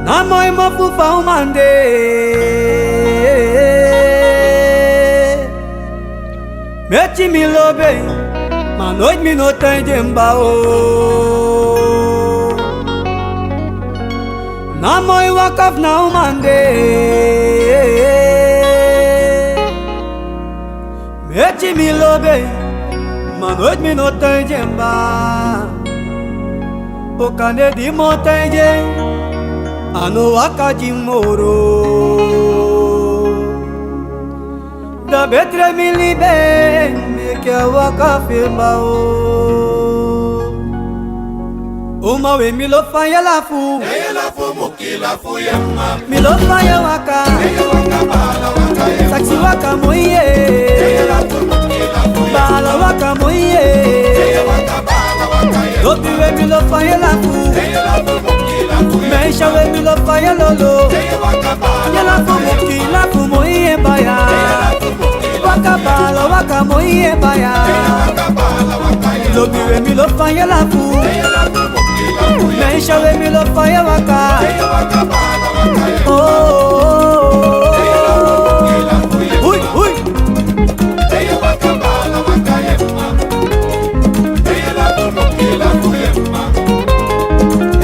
Na moi mo fufa umande Meti mi lobe Ma noite mi no tem jembao Na moi wakaf na umande Meti mi lobe Ma noite mi no tem jemba O cane di montanha Ano waka de moro Da betre mi libe Me que waka firma o mawe mi lo fanya la fu Eye la fu muki la fu yemma Mi lo fanya waka Eye waka bala waka yemma Saksi waka moye Eye la fu muki la fu yemma Bala waka moye Eye waka bala waka yemma Lobi we mi lo fanya la fu Eye la fu muki la fu yemma Meisha we mi lo fanya lolo Eye waka bala Ya la fu muki la fu moye baya Waka bala waka moye baya waka bala waka yemma Lobi we mi lo fanya la fu Eye la fu muki la fu yemma Meisha we mi lo fanya waka Eye waka bala waka yemma Oh Eye la fu muki la fu yemma Uy uy Eye waka bala waka yemma Eye la fu muki la fu yemma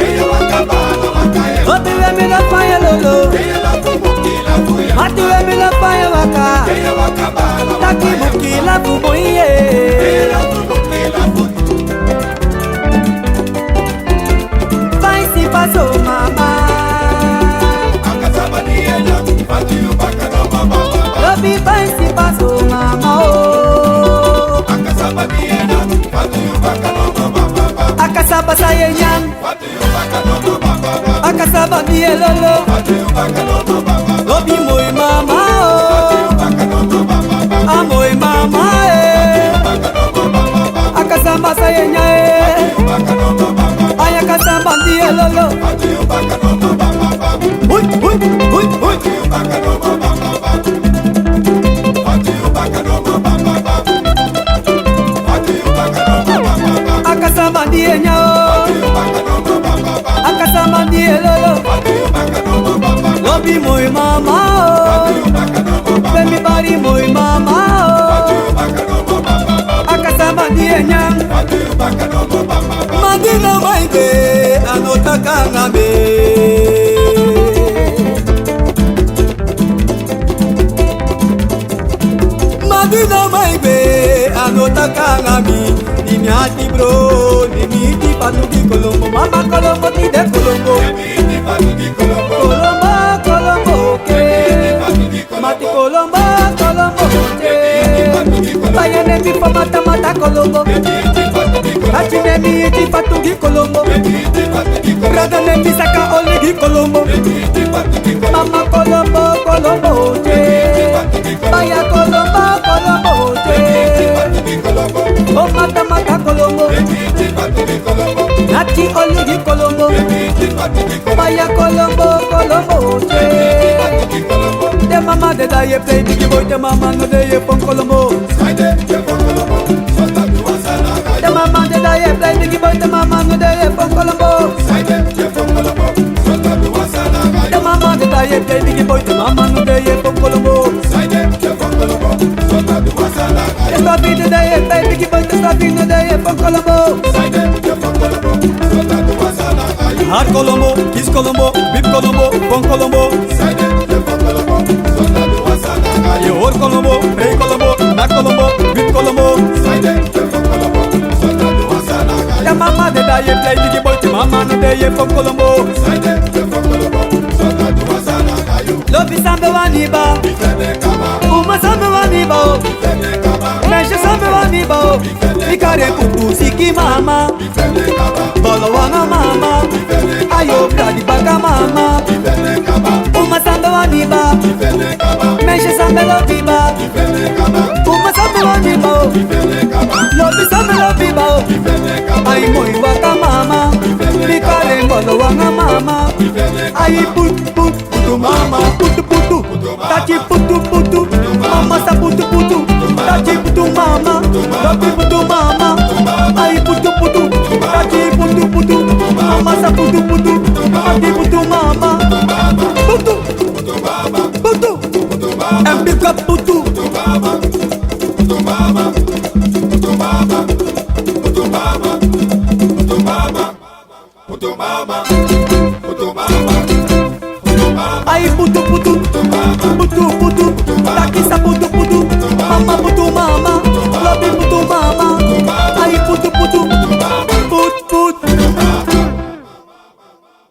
Eye waka bala waka yemma Lobi we mi lo fanya lolo Eye la fu muki la fu yemma Mati we mi lo fanya waka Eye waka bala waka Taki yemma muki la fu moye Eye la fu muki la fu Vai si paso mama Akasaba ni enya Fati yubaka no mama Lobi vai si paso mama oh Akasaba ni enya Fati yubaka no mama Akasaba sayenyan Fati yubaka no mama Akasaba biye lolo Fati yubaka no mama Lobi moy mama Fati oh yubaka no mama Amoy mama eh Yubaka no mama Akasaba sayenya eh Yubaka no mama Ay akasaba biye lolo Fati yubaka no mama Uy uy uy uy Fati yubaka no mama Fati yubaka no mama Fati yubaka no mama Akasaba biye nya oh Yubaka no mama Akasaba biye lolo Fati yubaka no mama Lobi moy mama oh Yubaka no mama Baby body moy mama oh Yubaka no mama Akasaba biye nya Fati yubaka no mama Madina maike anotaka ngame Madina maike anotaka ngami Ni miati bro, ni miti patu di Colombo Mama Colombo ti de Colombo Yebiti fatu di Colombo Colombo, Colombo ke Fatu di Mati Colombo, Colombo ke Bayane mi fa mata mata Colombo Yebiti fatu di Colombo Achine mi iti patu di Colombo Yebiti fatu di Colombo Brother ne mi saka oli di Colombo Yebiti fatu di Colombo Mama Colombo, Colombo je Baya Colombo, Colombo je Fatu di Colombo Oh mata mata Colombo Yebiti fatu di Colombo Nachi oli di Colombo Yebiti fatu di Colombo Baya Colombo, Colombo je Fatu di Colombo The mama de da ye play biggie boy The mama no de ye from Colombo Saide ye from Colombo Sota duwasana The mama de da ye play biggie boy The mama no de ye from Colombo Saide ye from Colombo Sota duwasana The mama de da ye play biggie boy The mama no de ye from Colombo Saide ye from Colombo Sota duwasana The stuffy de da ye play biggie boy The stuffy no de ye from Colombo Saide ye from Colombo Sota duwasana Hard Colombo, East Colombo, Big Colombo, From Colombo Saide ye from Colombo Sota duwasana Ye Or Colombo, Ray Colombo, Back Colombo, Big Colombo Saide ye from Colombo Sota duwasana The mama de da ye play biggie boy The mama no de ye from Colombo Saide ye from Colombo Sota duwasana Lobi sambe waniba Ifene kama Uma sambe waniba Ifene kama Meshe sambe waniba Ikare pupu siki mama Ifene kama Bolo wana mama Ayo bradi baka mama Ifene kama Uma sambe waniba Ifene kama Meshe sambe lobiba Ifene kama Uma sambe waniba Ifene kama Lobi sambe lobiba Ifene kama Ay moi waka mama Bikare bolo wana mama Ay put put putu mama Putu putu Tachi putu putu Mama sa putu putu Tachi putu mama Lobi putu mama Ay putu putu Tachi putu putu Mama sa putu putu Tachi putu mama Putuca putu. Putumama, putumama, putumama, putumama, putumama, putumama, putumama, putumama. Aí putu putu. Putu